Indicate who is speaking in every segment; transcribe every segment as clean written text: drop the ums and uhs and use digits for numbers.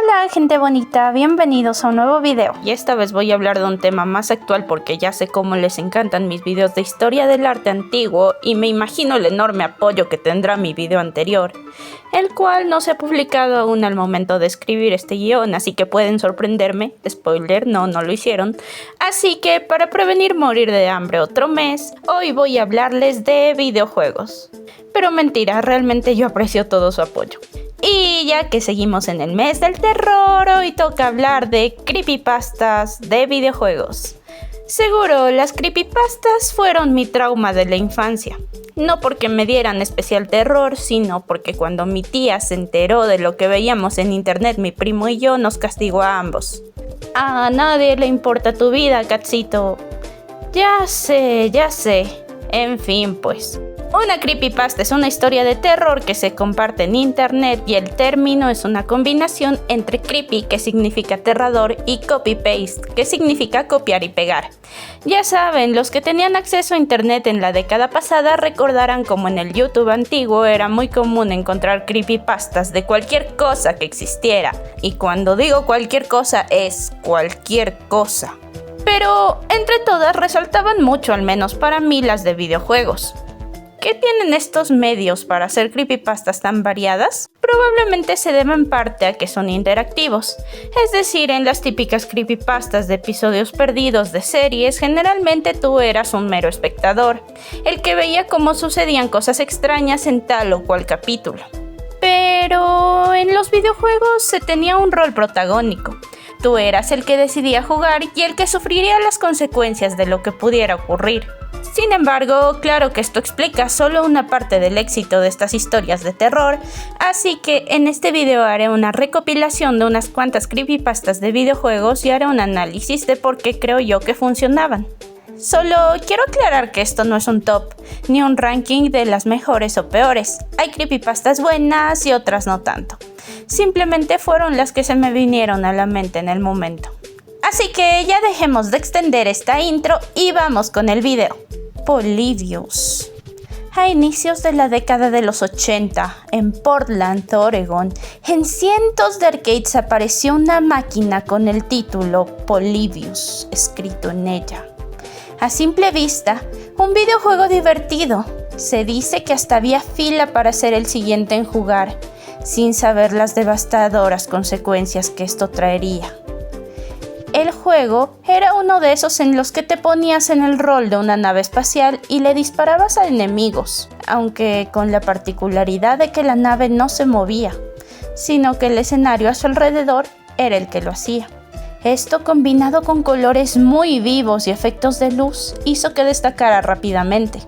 Speaker 1: Hola gente bonita, bienvenidos a un nuevo video. Y esta vez voy a hablar de un tema más actual porque ya sé cómo les encantan mis videos de historia del arte antiguo y me imagino el enorme apoyo que tendrá mi video anterior, el cual no se ha publicado aún al momento de escribir este guión, así que pueden sorprenderme. Spoiler, no lo hicieron. Así que para prevenir morir de hambre otro mes, hoy voy a hablarles de videojuegos. Pero mentira, realmente yo aprecio todo su apoyo. Y ya que seguimos en el mes del terror, hoy toca hablar de creepypastas de videojuegos. Seguro, las creepypastas fueron mi trauma de la infancia. No porque me dieran especial terror, sino porque cuando mi tía se enteró de lo que veíamos en internet, mi primo y yo, nos castigó a ambos. A nadie le importa tu vida, Catsito. Ya sé. En fin, pues. Una creepypasta es una historia de terror que se comparte en internet y el término es una combinación entre creepy, que significa aterrador, y copy-paste, que significa copiar y pegar. Ya saben, los que tenían acceso a internet en la década pasada recordarán como en el YouTube antiguo era muy común encontrar creepypastas de cualquier cosa que existiera. Y cuando digo cualquier cosa, es cualquier cosa. Pero entre todas resaltaban mucho, al menos para mí, las de videojuegos. ¿Qué tienen estos medios para hacer creepypastas tan variadas? Probablemente se debe en parte a que son interactivos. Es decir, en las típicas creepypastas de episodios perdidos de series, generalmente tú eras un mero espectador, el que veía cómo sucedían cosas extrañas en tal o cual capítulo. Pero en los videojuegos se tenía un rol protagónico. Tú eras el que decidía jugar y el que sufriría las consecuencias de lo que pudiera ocurrir. Sin embargo, claro que esto explica solo una parte del éxito de estas historias de terror, así que en este video haré una recopilación de unas cuantas creepypastas de videojuegos y haré un análisis de por qué creo yo que funcionaban. Solo quiero aclarar que esto no es un top, ni un ranking de las mejores o peores. Hay creepypastas buenas y otras no tanto. Simplemente fueron las que se me vinieron a la mente en el momento. Así que ya dejemos de extender esta intro y vamos con el video. Polybius. A inicios de la década de los 80, en Portland, Oregon, en cientos de arcades apareció una máquina con el título Polybius escrito en ella. A simple vista, un videojuego divertido. Se dice que hasta había fila para ser el siguiente en jugar, sin saber las devastadoras consecuencias que esto traería. El juego era uno de esos en los que te ponías en el rol de una nave espacial y le disparabas a enemigos, aunque con la particularidad de que la nave no se movía, sino que el escenario a su alrededor era el que lo hacía. Esto, combinado con colores muy vivos y efectos de luz, hizo que destacara rápidamente.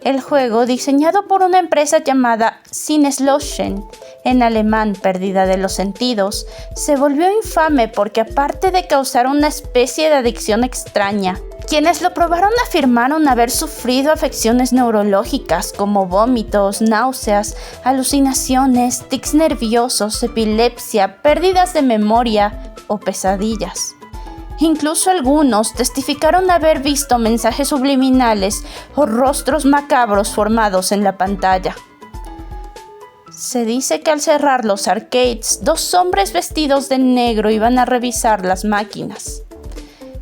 Speaker 1: El juego, diseñado por una empresa llamada Sinneslöschen, en alemán pérdida de los sentidos, se volvió infame porque, aparte de causar una especie de adicción extraña, quienes lo probaron afirmaron haber sufrido afecciones neurológicas como vómitos, náuseas, alucinaciones, tics nerviosos, epilepsia, pérdidas de memoria o pesadillas. Incluso algunos testificaron haber visto mensajes subliminales o rostros macabros formados en la pantalla. Se dice que al cerrar los arcades, dos hombres vestidos de negro iban a revisar las máquinas.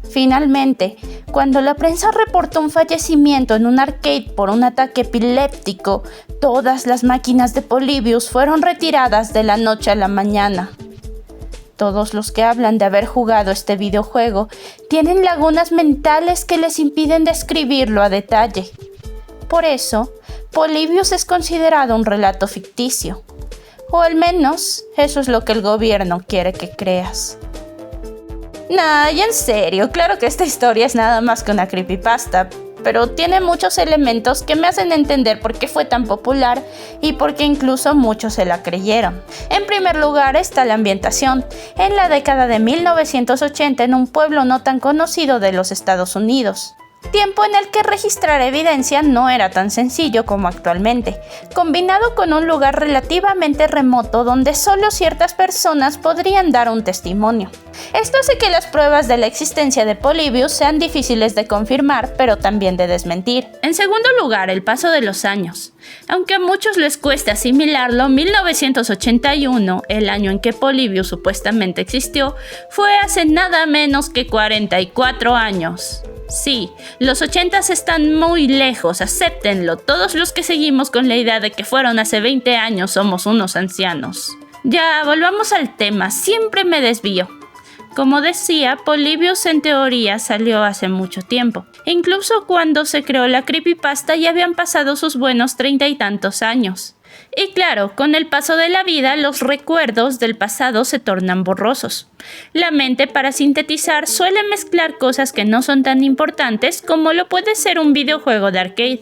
Speaker 1: Finalmente, cuando la prensa reportó un fallecimiento en un arcade por un ataque epiléptico, todas las máquinas de Polybius fueron retiradas de la noche a la mañana. Todos los que hablan de haber jugado este videojuego tienen lagunas mentales que les impiden describirlo a detalle. Por eso, Polybius es considerado un relato ficticio. O al menos, eso es lo que el gobierno quiere que creas. Nah, y en serio, claro que esta historia es nada más que una creepypasta, pero tiene muchos elementos que me hacen entender por qué fue tan popular y por qué incluso muchos se la creyeron. En primer lugar está la ambientación, en la década de 1980 en un pueblo no tan conocido de los Estados Unidos. tiempo en el que registrar evidencia no era tan sencillo como actualmente, combinado con un lugar relativamente remoto donde solo ciertas personas podrían dar un testimonio. Esto hace que las pruebas de la existencia de Polybius sean difíciles de confirmar, pero también de desmentir. En segundo lugar, el paso de los años. Aunque a muchos les cueste asimilarlo, 1981, el año en que Polybius supuestamente existió, fue hace nada menos que 44 años. Sí, los 80s están muy lejos, acéptenlo. Todos los que seguimos con la idea de que fueron hace 20 años somos unos ancianos. Ya, volvamos al tema, siempre me desvío. Como decía, Polybius en teoría salió hace mucho tiempo. Incluso cuando se creó la creepypasta ya habían pasado sus buenos 30 y tantos años. Y claro, con el paso de la vida, los recuerdos del pasado se tornan borrosos. La mente, para sintetizar, suele mezclar cosas que no son tan importantes como lo puede ser un videojuego de arcade.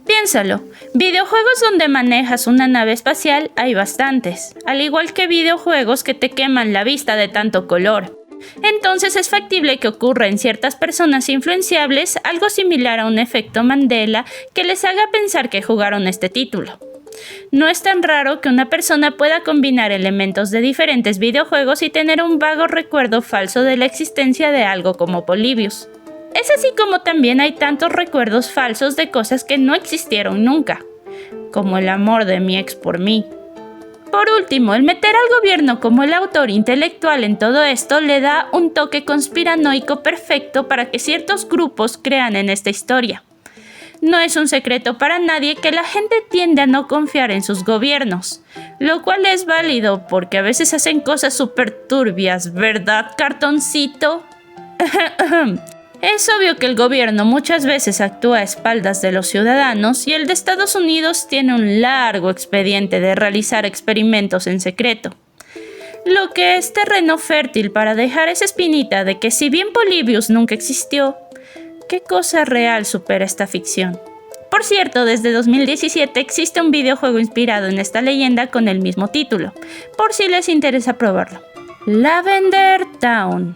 Speaker 1: Piénsalo, videojuegos donde manejas una nave espacial hay bastantes, al igual que videojuegos que te queman la vista de tanto color. Entonces es factible que ocurra en ciertas personas influenciables algo similar a un efecto Mandela que les haga pensar que jugaron este título. No es tan raro que una persona pueda combinar elementos de diferentes videojuegos y tener un vago recuerdo falso de la existencia de algo como Polybius. Es así como también hay tantos recuerdos falsos de cosas que no existieron nunca, como el amor de mi ex por mí. Por último, el meter al gobierno como el autor intelectual en todo esto le da un toque conspiranoico perfecto para que ciertos grupos crean en esta historia. No es un secreto para nadie que la gente tiende a no confiar en sus gobiernos, lo cual es válido porque a veces hacen cosas súper turbias, ¿verdad, cartoncito? Es obvio que el gobierno muchas veces actúa a espaldas de los ciudadanos y el de Estados Unidos tiene un largo expediente de realizar experimentos en secreto. Lo que es terreno fértil para dejar esa espinita de que si bien Polybius nunca existió, ¿qué cosa real supera esta ficción? Por cierto, desde 2017 existe un videojuego inspirado en esta leyenda con el mismo título, por si les interesa probarlo. Lavender Town.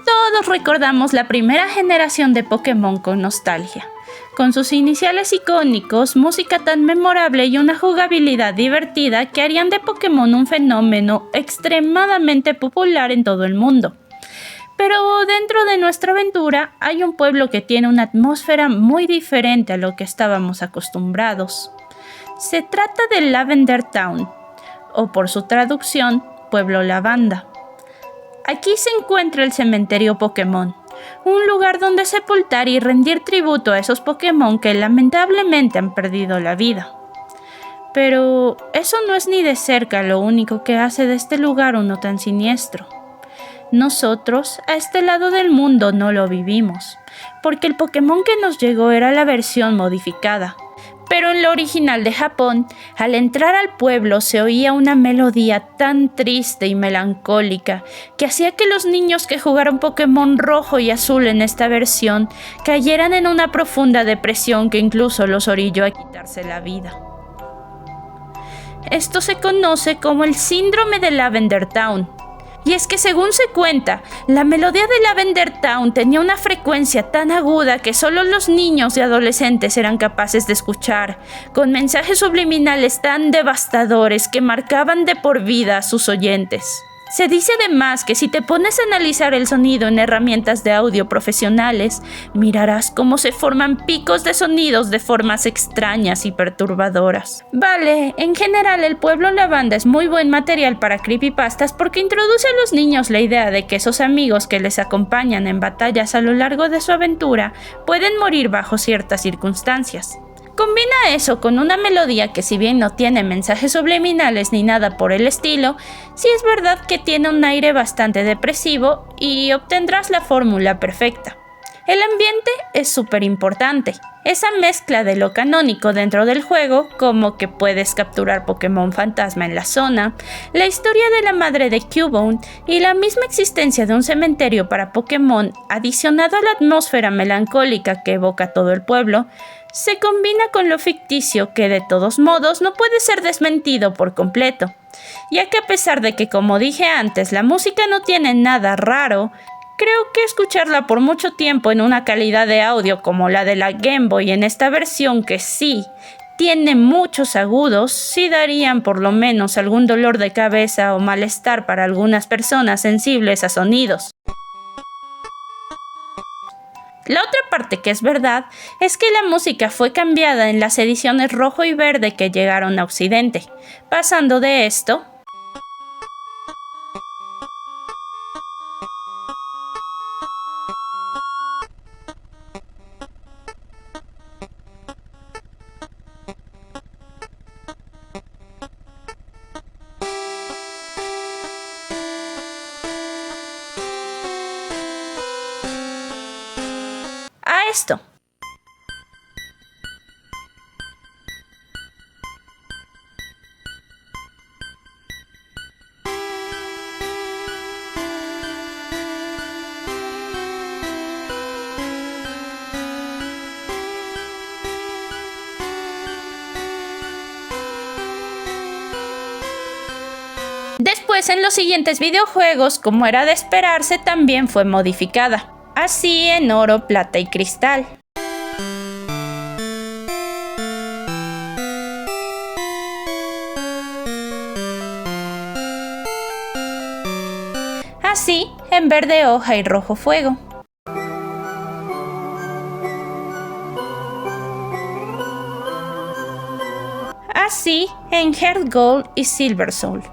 Speaker 1: Todos recordamos la primera generación de Pokémon con nostalgia. Con sus iniciales icónicos, música tan memorable y una jugabilidad divertida que harían de Pokémon un fenómeno extremadamente popular en todo el mundo. Pero dentro de nuestra aventura hay un pueblo que tiene una atmósfera muy diferente a lo que estábamos acostumbrados. Se trata de Lavender Town, o por su traducción, Pueblo Lavanda. Aquí se encuentra el cementerio Pokémon, un lugar donde sepultar y rendir tributo a esos Pokémon que lamentablemente han perdido la vida. Pero eso no es ni de cerca lo único que hace de este lugar uno tan siniestro. Nosotros, a este lado del mundo, no lo vivimos, porque el Pokémon que nos llegó era la versión modificada. Pero en lo original de Japón, al entrar al pueblo se oía una melodía tan triste y melancólica que hacía que los niños que jugaron Pokémon rojo y azul en esta versión cayeran en una profunda depresión que incluso los orilló a quitarse la vida. Esto se conoce como el síndrome de Lavender Town. Y es que según se cuenta, la melodía de Lavender Town tenía una frecuencia tan aguda que solo los niños y adolescentes eran capaces de escuchar, con mensajes subliminales tan devastadores que marcaban de por vida a sus oyentes. Se dice además que si te pones a analizar el sonido en herramientas de audio profesionales, mirarás cómo se forman picos de sonidos de formas extrañas y perturbadoras. Vale, en general el Pueblo Lavanda es muy buen material para creepypastas porque introduce a los niños la idea de que esos amigos que les acompañan en batallas a lo largo de su aventura pueden morir bajo ciertas circunstancias. Combina eso con una melodía que si bien no tiene mensajes subliminales ni nada por el estilo, sí es verdad que tiene un aire bastante depresivo y obtendrás la fórmula perfecta. El ambiente es súper importante. Esa mezcla de lo canónico dentro del juego, como que puedes capturar Pokémon fantasma en la zona, la historia de la madre de Cubone y la misma existencia de un cementerio para Pokémon, adicionado a la atmósfera melancólica que evoca todo el pueblo, se combina con lo ficticio que de todos modos no puede ser desmentido por completo, ya que a pesar de que, como dije antes, la música no tiene nada raro, Creo que escucharla por mucho tiempo en una calidad de audio como la de la Game Boy en esta versión que sí tiene muchos agudos, sí darían por lo menos algún dolor de cabeza o malestar para algunas personas sensibles a sonidos. La otra parte que es verdad es que la música fue cambiada en las ediciones rojo y verde que llegaron a Occidente, pasando de esto a esto. Después, en los siguientes videojuegos, como era de esperarse, también fue modificada, así en oro, plata y cristal. Así en verde hoja y rojo fuego. Así en Heart Gold y Silver Soul.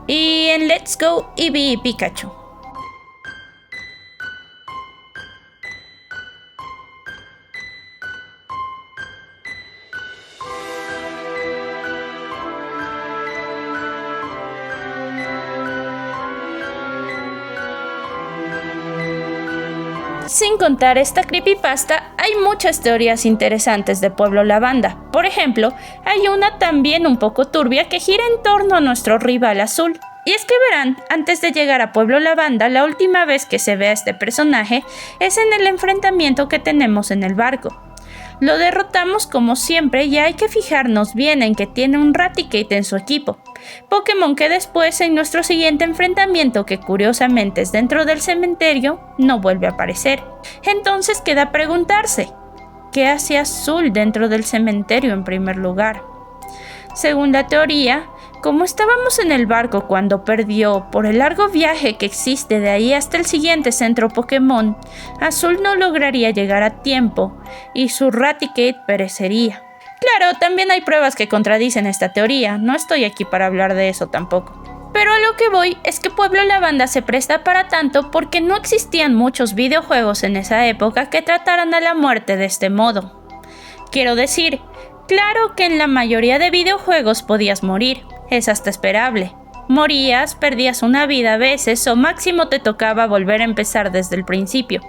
Speaker 1: Y en Let's Go Eevee y Pikachu. Sin contar esta creepypasta, hay muchas teorías interesantes de Pueblo Lavanda. Por ejemplo, hay una también un poco turbia que gira en torno a nuestro rival azul. Y es que verán, antes de llegar a Pueblo Lavanda, la última vez que se ve a este personaje es en el enfrentamiento que tenemos en el barco. Lo derrotamos como siempre y hay que fijarnos bien en que tiene un Raticate en su equipo. Pokémon que después en nuestro siguiente enfrentamiento, que curiosamente es dentro del cementerio, no vuelve a aparecer. Entonces queda preguntarse, ¿qué hace Azul dentro del cementerio en primer lugar? Según la teoría, como estábamos en el barco cuando perdió, por el largo viaje que existe de ahí hasta el siguiente centro Pokémon, Azul no lograría llegar a tiempo y su Raticate perecería. Claro, también hay pruebas que contradicen esta teoría, no estoy aquí para hablar de eso tampoco. Pero a lo que voy es que Pueblo Lavanda se presta para tanto porque no existían muchos videojuegos en esa época que trataran a la muerte de este modo. Quiero decir, claro que en la mayoría de videojuegos podías morir, es hasta esperable. Morías, perdías una vida a veces o máximo te tocaba volver a empezar desde el principio.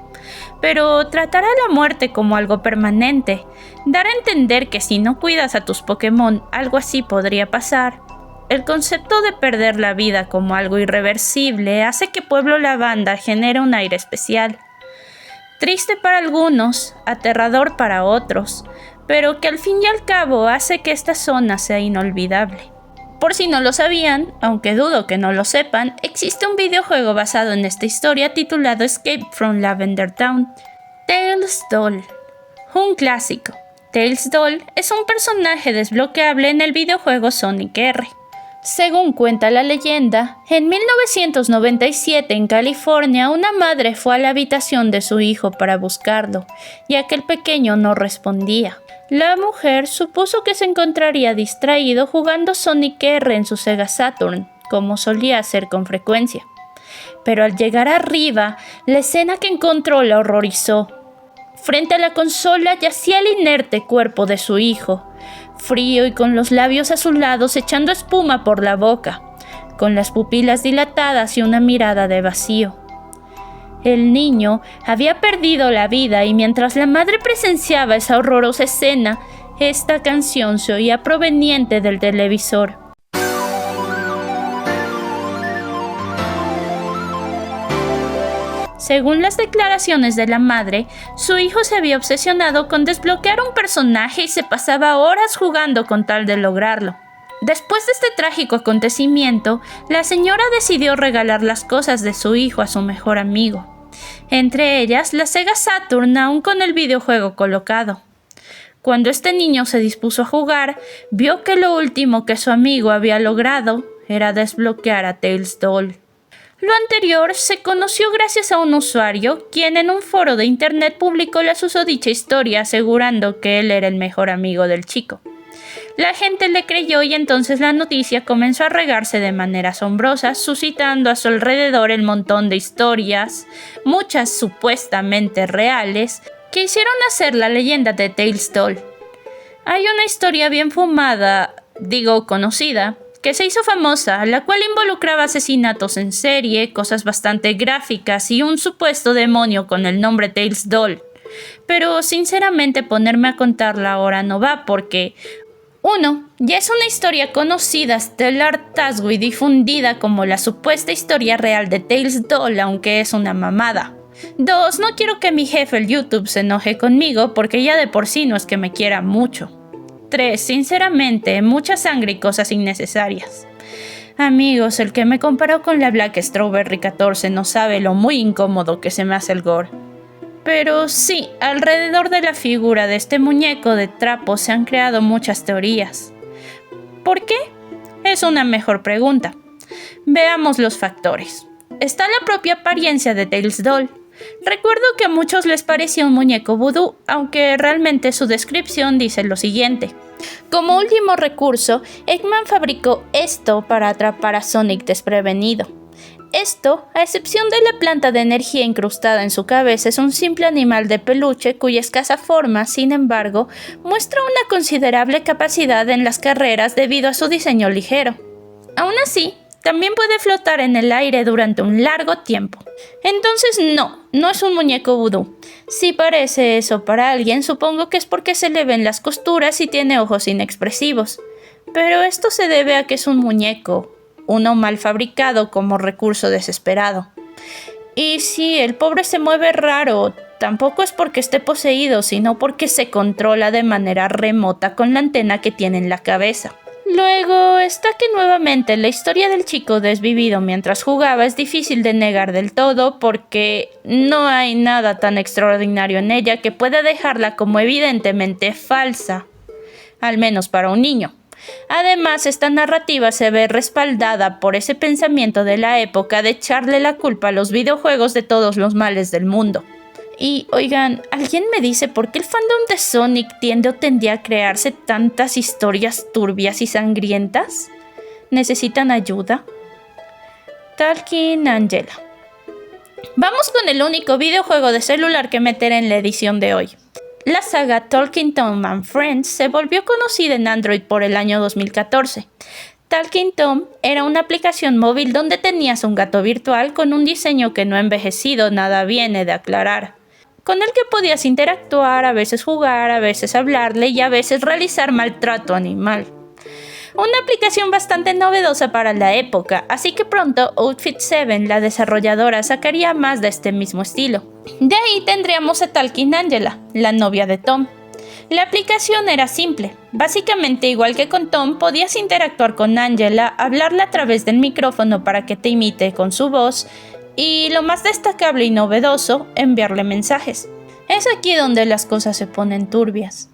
Speaker 1: Pero tratar a la muerte como algo permanente, dar a entender que si no cuidas a tus Pokémon algo así podría pasar. El concepto de perder la vida como algo irreversible hace que Pueblo Lavanda genere un aire especial. Triste para algunos, aterrador para otros, pero que al fin y al cabo hace que esta zona sea inolvidable. Por si no lo sabían, aunque dudo que no lo sepan, existe un videojuego basado en esta historia titulado Escape from Lavender Town. Tails Doll. Un clásico. Tails Doll es un personaje desbloqueable en el videojuego Sonic R. Según cuenta la leyenda, en 1997 en California una madre fue a la habitación de su hijo para buscarlo, ya que el pequeño no respondía. La mujer supuso que se encontraría distraído jugando Sonic R en su Sega Saturn, como solía hacer con frecuencia. Pero al llegar arriba, la escena que encontró la horrorizó. Frente a la consola yacía el inerte cuerpo de su hijo, frío y con los labios azulados echando espuma por la boca, con las pupilas dilatadas y una mirada de vacío. El niño había perdido la vida y mientras la madre presenciaba esa horrorosa escena, esta canción se oía proveniente del televisor. Según las declaraciones de la madre, su hijo se había obsesionado con desbloquear un personaje y se pasaba horas jugando con tal de lograrlo. Después de este trágico acontecimiento, la señora decidió regalar las cosas de su hijo a su mejor amigo, entre ellas la Sega Saturn aún con el videojuego colocado. Cuando este niño se dispuso a jugar, vio que lo último que su amigo había logrado era desbloquear a Tails Doll. Lo anterior se conoció gracias a un usuario, quien en un foro de internet publicó la susodicha historia asegurando que él era el mejor amigo del chico. La gente le creyó y entonces la noticia comenzó a regarse de manera asombrosa, suscitando a su alrededor el montón de historias, muchas supuestamente reales, que hicieron nacer la leyenda de Tails Doll. Hay una historia bien conocida, que se hizo famosa, la cual involucraba asesinatos en serie, cosas bastante gráficas y un supuesto demonio con el nombre Tails Doll. Pero sinceramente ponerme a contarla ahora no va porque 1. Ya es una historia conocida hasta el hartazgo y difundida como la supuesta historia real de Tails Doll, aunque es una mamada. 2. No quiero que mi jefe el YouTube se enoje conmigo porque ya de por sí no es que me quiera mucho. 3. Sinceramente, mucha sangre y cosas innecesarias. Amigos, el que me comparó con la Black Strawberry 14 no sabe lo muy incómodo que se me hace el gore. Pero sí, alrededor de la figura de este muñeco de trapo se han creado muchas teorías. ¿Por qué? Es una mejor pregunta. Veamos los factores. Está la propia apariencia de Tails Doll. Recuerdo que a muchos les parecía un muñeco vudú, aunque realmente su descripción dice lo siguiente. Como último recurso, Eggman fabricó esto para atrapar a Sonic desprevenido. Esto, a excepción de la planta de energía incrustada en su cabeza, es un simple animal de peluche cuya escasa forma, sin embargo, muestra una considerable capacidad en las carreras debido a su diseño ligero. Aún así, también puede flotar en el aire durante un largo tiempo. Entonces no es un muñeco vudú. Si parece eso para alguien, supongo que es porque se le ven las costuras y tiene ojos inexpresivos. Pero esto se debe a que es un muñeco, uno mal fabricado como recurso desesperado. Y si el pobre se mueve raro, tampoco es porque esté poseído, sino porque se controla de manera remota con la antena que tiene en la cabeza. Luego está que nuevamente la historia del chico desvivido mientras jugaba es difícil de negar del todo porque no hay nada tan extraordinario en ella que pueda dejarla como evidentemente falsa, al menos para un niño. Además, esta narrativa se ve respaldada por ese pensamiento de la época de echarle la culpa a los videojuegos de todos los males del mundo. Y, oigan, ¿alguien me dice por qué el fandom de Sonic tiende o tendía a crearse tantas historias turbias y sangrientas? ¿Necesitan ayuda? Talking Angela. Vamos con el único videojuego de celular que meteré en la edición de hoy. La saga Talking Tom and Friends se volvió conocida en Android por el año 2014. Talking Tom era una aplicación móvil donde tenías un gato virtual con un diseño que no ha envejecido, nada viene de aclarar, con el que podías interactuar, a veces jugar, a veces hablarle y a veces realizar maltrato animal. Una aplicación bastante novedosa para la época, así que pronto Outfit 7, la desarrolladora, sacaría más de este mismo estilo. De ahí tendríamos a Talking Angela, la novia de Tom. La aplicación era simple. Básicamente, igual que con Tom, podías interactuar con Angela, hablarle a través del micrófono para que te imite con su voz y, lo más destacable y novedoso, enviarle mensajes. Es aquí donde las cosas se ponen turbias.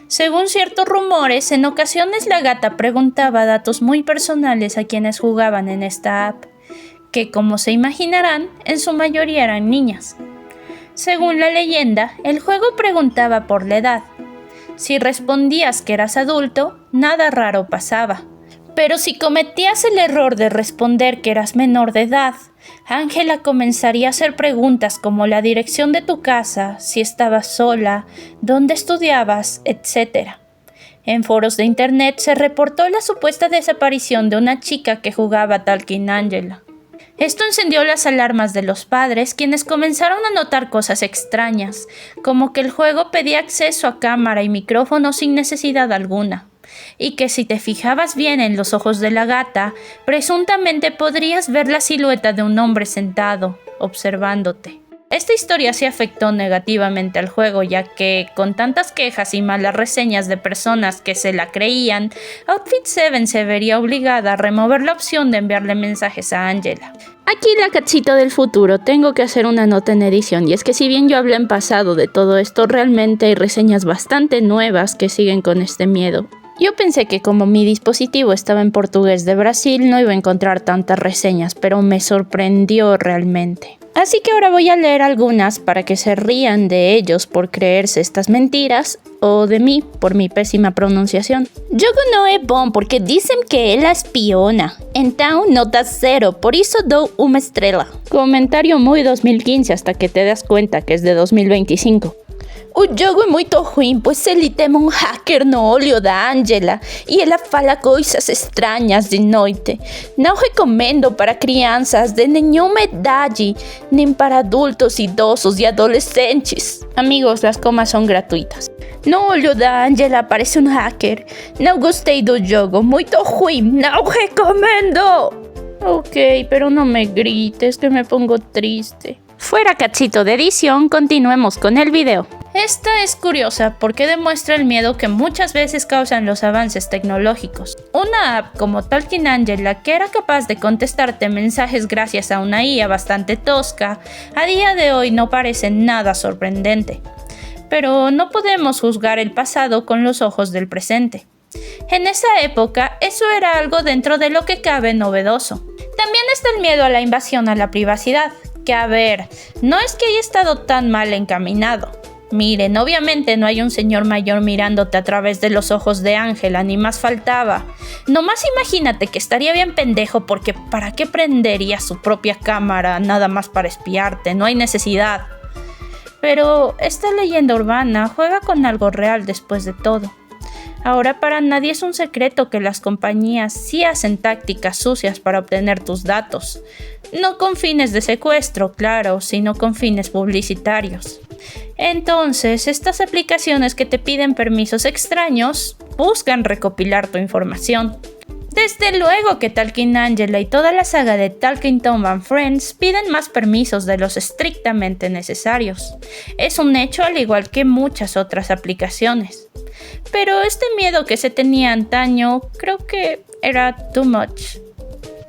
Speaker 1: Según ciertos rumores, en ocasiones la gata preguntaba datos muy personales a quienes jugaban en esta app, que como se imaginarán, en su mayoría eran niñas. Según la leyenda, el juego preguntaba por la edad. Si respondías que eras adulto, nada raro pasaba. Pero si cometías el error de responder que eras menor de edad, Ángela comenzaría a hacer preguntas como la dirección de tu casa, si estabas sola, dónde estudiabas, etc. En foros de internet se reportó la supuesta desaparición de una chica que jugaba Talking Angela. Esto encendió las alarmas de los padres, quienes comenzaron a notar cosas extrañas, como que el juego pedía acceso a cámara y micrófono sin necesidad alguna, y que si te fijabas bien en los ojos de la gata, presuntamente podrías ver la silueta de un hombre sentado, observándote. Esta historia sí afectó negativamente al juego, ya que con tantas quejas y malas reseñas de personas que se la creían, Outfit 7 se vería obligada a remover la opción de enviarle mensajes a Angela. Aquí la cachita del futuro, tengo que hacer una nota en edición, y es que si bien yo hablé en pasado de todo esto, realmente hay reseñas bastante nuevas que siguen con este miedo. Yo pensé que como mi dispositivo estaba en portugués de Brasil no iba a encontrar tantas reseñas, pero me sorprendió realmente. Así que ahora voy a leer algunas para que se rían de ellos por creerse estas mentiras o de mí por mi pésima pronunciación. Jogo no é bom porque dicen que ela espiona. Então nota 0, por isso dou uma estrela. Comentario muy 2015 hasta que te das cuenta que es de 2025. O jogo é muito ruim, pois ele tem um hacker no olho da Angela e ela fala coisas estranhas de noite. Não recomendo para crianças de nenhuma idade, nem para adultos, idosos e adolescentes. Amigos, as comas são gratuitas. No olho da Angela aparece um hacker. Não gostei do jogo, muito ruim, não recomendo. Ok, pero no me grites que me pongo triste. Fuera cachito de edición, continuemos con el video. Esta es curiosa porque demuestra el miedo que muchas veces causan los avances tecnológicos. Una app como Talking Angela, que era capaz de contestarte mensajes gracias a una IA bastante tosca, a día de hoy no parece nada sorprendente. Pero no podemos juzgar el pasado con los ojos del presente. En esa época, eso era algo dentro de lo que cabe novedoso. También está el miedo a la invasión a la privacidad, que a ver, no es que haya estado tan mal encaminado. Miren, obviamente no hay un señor mayor mirándote a través de los ojos de Angela, ni más faltaba. Nomás imagínate que estaría bien pendejo porque ¿para qué prendería su propia cámara nada más para espiarte? No hay necesidad. Pero esta leyenda urbana juega con algo real después de todo. Ahora para nadie es un secreto que las compañías sí hacen tácticas sucias para obtener tus datos. No con fines de secuestro, claro, sino con fines publicitarios. Entonces, estas aplicaciones que te piden permisos extraños buscan recopilar tu información. Desde luego que Talking Angela y toda la saga de Talking Tom and Friends piden más permisos de los estrictamente necesarios. Es un hecho al igual que muchas otras aplicaciones. Pero este miedo que se tenía antaño creo que era too much.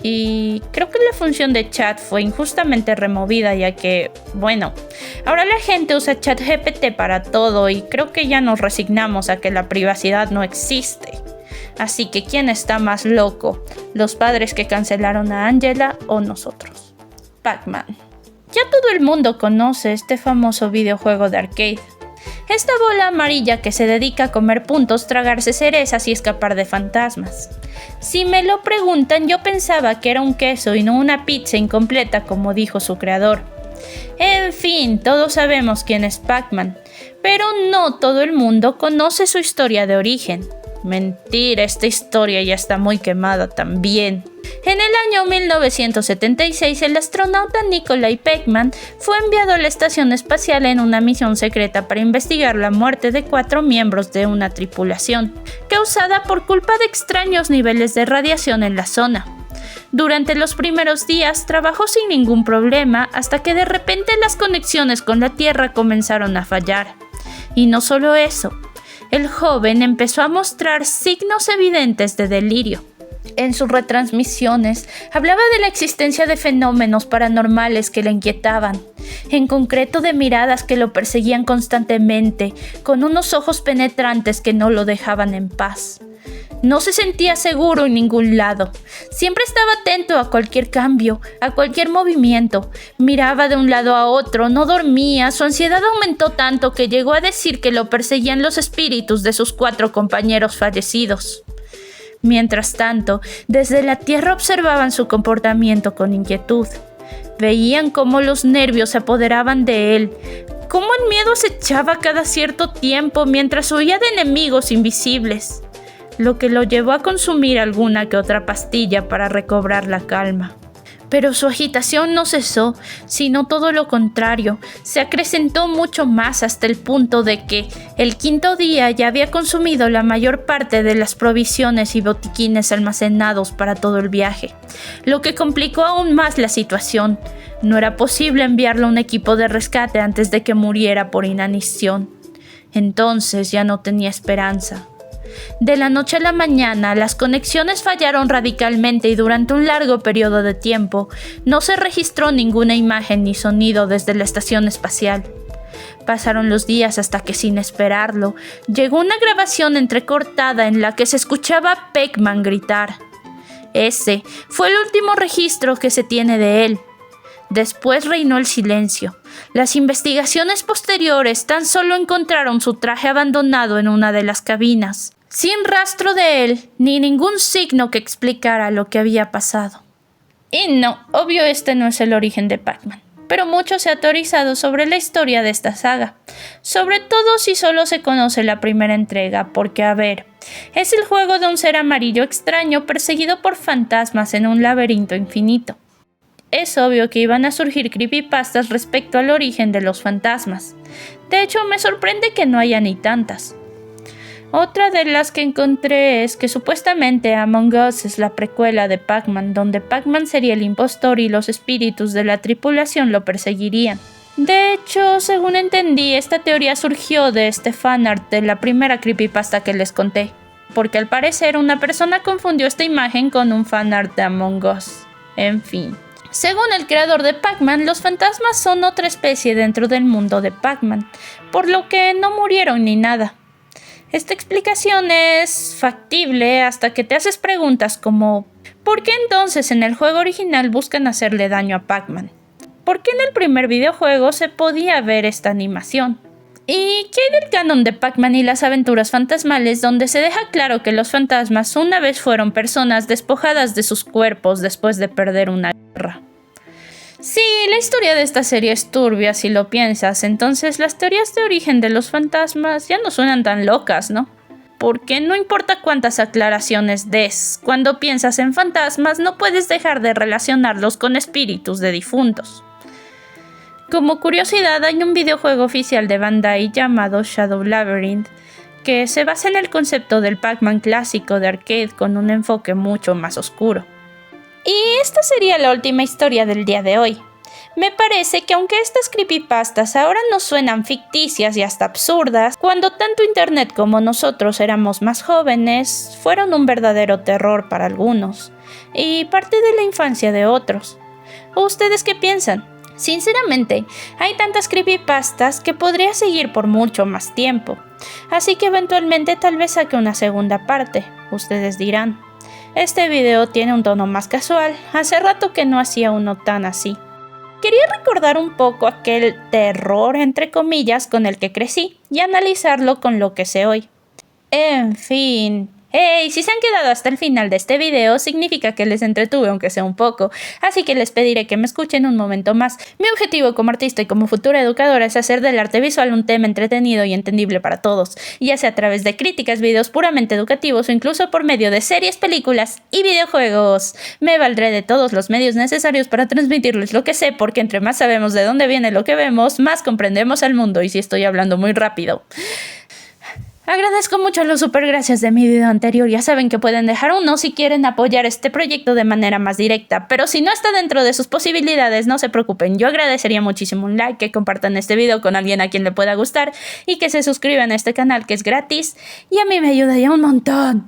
Speaker 1: Y creo que la función de chat fue injustamente removida ya que, bueno, ahora la gente usa ChatGPT para todo y creo que ya nos resignamos a que la privacidad no existe. Así que ¿quién está más loco? ¿Los padres que cancelaron a Angela o nosotros? Pac-Man. Ya todo el mundo conoce este famoso videojuego de arcade. Esta bola amarilla que se dedica a comer puntos, tragarse cerezas y escapar de fantasmas. Si me lo preguntan, yo pensaba que era un queso y no una pizza incompleta como dijo su creador. En fin, todos sabemos quién es Pac-Man, pero no todo el mundo conoce su historia de origen. Mentira, esta historia ya está muy quemada también. En el año 1976, el astronauta Nikolai Pac-Man fue enviado a la estación espacial en una misión secreta para investigar la muerte de 4 miembros de una tripulación, causada por culpa de extraños niveles de radiación en la zona. Durante los primeros días trabajó sin ningún problema hasta que de repente las conexiones con la Tierra comenzaron a fallar. Y no solo eso, el joven empezó a mostrar signos evidentes de delirio. En sus retransmisiones hablaba de la existencia de fenómenos paranormales que le inquietaban, en concreto de miradas que lo perseguían constantemente, con unos ojos penetrantes que no lo dejaban en paz. No se sentía seguro en ningún lado. Siempre estaba atento a cualquier cambio, a cualquier movimiento. Miraba de un lado a otro, no dormía. Su ansiedad aumentó tanto que llegó a decir que lo perseguían los espíritus de sus 4 compañeros fallecidos. Mientras tanto, desde la Tierra observaban su comportamiento con inquietud. Veían cómo los nervios se apoderaban de él, cómo el miedo acechaba cada cierto tiempo mientras huía de enemigos invisibles, lo que lo llevó a consumir alguna que otra pastilla para recobrar la calma. Pero su agitación no cesó, sino todo lo contrario, se acrecentó mucho más hasta el punto de que el quinto día ya había consumido la mayor parte de las provisiones y botiquines almacenados para todo el viaje, lo que complicó aún más la situación. No era posible enviarle un equipo de rescate antes de que muriera por inanición. Entonces ya no tenía esperanza. De la noche a la mañana, las conexiones fallaron radicalmente y durante un largo periodo de tiempo no se registró ninguna imagen ni sonido desde la estación espacial. Pasaron los días hasta que, sin esperarlo, llegó una grabación entrecortada en la que se escuchaba a Pac-Man gritar. Ese fue el último registro que se tiene de él. Después reinó el silencio. Las investigaciones posteriores tan solo encontraron su traje abandonado en una de las cabinas, sin rastro de él, ni ningún signo que explicara lo que había pasado. Y no, obvio este no es el origen de Pac-Man, pero mucho se ha teorizado sobre la historia de esta saga, sobre todo si solo se conoce la primera entrega, porque a ver, es el juego de un ser amarillo extraño perseguido por fantasmas en un laberinto infinito. Es obvio que iban a surgir creepypastas respecto al origen de los fantasmas. De hecho, me sorprende que no haya ni tantas. Otra de las que encontré es que supuestamente Among Us es la precuela de Pac-Man, donde Pac-Man sería el impostor y los espíritus de la tripulación lo perseguirían. De hecho, según entendí, esta teoría surgió de este fanart de la primera creepypasta que les conté, porque al parecer una persona confundió esta imagen con un fanart de Among Us. En fin. Según el creador de Pac-Man, los fantasmas son otra especie dentro del mundo de Pac-Man, por lo que no murieron ni nada. Esta explicación es factible hasta que te haces preguntas como ¿por qué entonces en el juego original buscan hacerle daño a Pac-Man? ¿Por qué en el primer videojuego se podía ver esta animación? ¿Y qué hay del canon de Pac-Man y las aventuras fantasmales, donde se deja claro que los fantasmas una vez fueron personas despojadas de sus cuerpos después de perder una guerra? Sí, la historia de esta serie es turbia si lo piensas, entonces las teorías de origen de los fantasmas ya no suenan tan locas, ¿no? Porque no importa cuántas aclaraciones des, cuando piensas en fantasmas no puedes dejar de relacionarlos con espíritus de difuntos. Como curiosidad, hay un videojuego oficial de Bandai llamado Shadow Labyrinth, que se basa en el concepto del Pac-Man clásico de arcade con un enfoque mucho más oscuro. Y esta sería la última historia del día de hoy. Me parece que aunque estas creepypastas ahora nos suenan ficticias y hasta absurdas, cuando tanto internet como nosotros éramos más jóvenes, fueron un verdadero terror para algunos, y parte de la infancia de otros. ¿Ustedes qué piensan? Sinceramente, hay tantas creepypastas que podría seguir por mucho más tiempo, así que eventualmente tal vez saque una segunda parte, ustedes dirán. Este video tiene un tono más casual, hace rato que no hacía uno tan así. Quería recordar un poco aquel terror entre comillas con el que crecí y analizarlo con lo que sé hoy. En fin. ¡Hey! Si se han quedado hasta el final de este video, significa que les entretuve aunque sea un poco, así que les pediré que me escuchen un momento más. Mi objetivo como artista y como futura educadora es hacer del arte visual un tema entretenido y entendible para todos, ya sea a través de críticas, videos puramente educativos o incluso por medio de series, películas y videojuegos. Me valdré de todos los medios necesarios para transmitirles lo que sé, porque entre más sabemos de dónde viene lo que vemos, más comprendemos al mundo, y si estoy hablando muy rápido. Agradezco mucho los supergracias de mi video anterior, ya saben que pueden dejar uno si quieren apoyar este proyecto de manera más directa, pero si no está dentro de sus posibilidades, no se preocupen, yo agradecería muchísimo un like, que compartan este video con alguien a quien le pueda gustar y que se suscriban a este canal que es gratis y a mí me ayudaría un montón.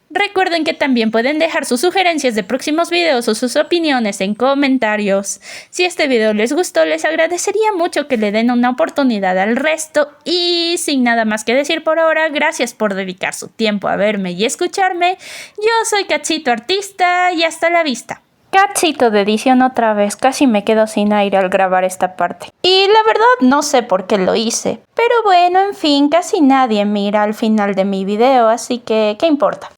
Speaker 1: Recuerden que también pueden dejar sus sugerencias de próximos videos o sus opiniones en comentarios. Si este video les gustó, les agradecería mucho que le den una oportunidad al resto. Y sin nada más que decir por ahora, gracias por dedicar su tiempo a verme y escucharme. Yo soy Cachito Artista y hasta la vista. Cachito de edición otra vez, casi me quedo sin aire al grabar esta parte. Y la verdad no sé por qué lo hice. Pero bueno, en fin, casi nadie mira al final de mi video, así que ¿qué importa?